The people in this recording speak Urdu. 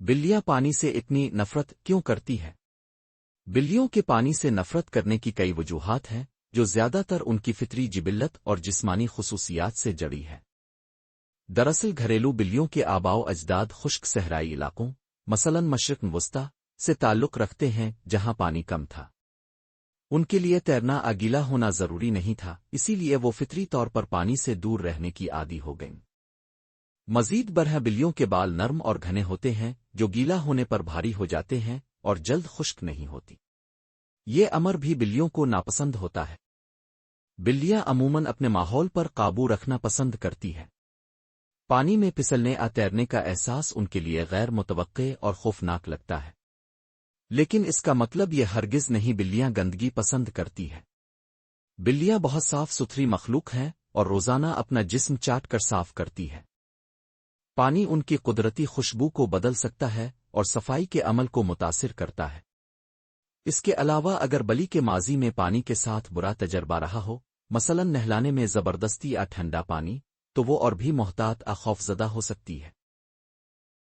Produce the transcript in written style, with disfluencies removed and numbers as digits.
بلیاں پانی سے اتنی نفرت کیوں کرتی ہے؟ بلیوں کے پانی سے نفرت کرنے کی کئی وجوہات ہیں جو زیادہ تر ان کی فطری جبلت اور جسمانی خصوصیات سے جڑی ہے۔ دراصل گھریلو بلیوں کے آباؤ اجداد خشک صحرائی علاقوں مثلاً مشرق وسطی سے تعلق رکھتے ہیں جہاں پانی کم تھا۔ ان کے لیے تیرنا اگیلا ہونا ضروری نہیں تھا، اسی لیے وہ فطری طور پر پانی سے دور رہنے کی عادی ہو گئیں۔ مزید برہ بلیوں کے بال نرم اور گھنے ہوتے ہیں جو گیلا ہونے پر بھاری ہو جاتے ہیں اور جلد خشک نہیں ہوتی۔ یہ امر بھی بلیوں کو ناپسند ہوتا ہے۔ بلیاں عموماً اپنے ماحول پر قابو رکھنا پسند کرتی ہیں۔ پانی میں پھسلنے تیرنے کا احساس ان کے لیے غیر متوقع اور خوفناک لگتا ہے، لیکن اس کا مطلب یہ ہرگز نہیں بلیاں گندگی پسند کرتی ہیں۔ بلیاں بہت صاف ستھری مخلوق ہیں اور روزانہ اپنا جسم چاٹ کر صاف کرتی ہے۔ پانی ان کی قدرتی خوشبو کو بدل سکتا ہے اور صفائی کے عمل کو متاثر کرتا ہے۔ اس کے علاوہ اگر بلی کے ماضی میں پانی کے ساتھ برا تجربہ رہا ہو، مثلاً نہلانے میں زبردستی یا ٹھنڈا پانی، تو وہ اور بھی محتاط خوفزدہ ہو سکتی ہے۔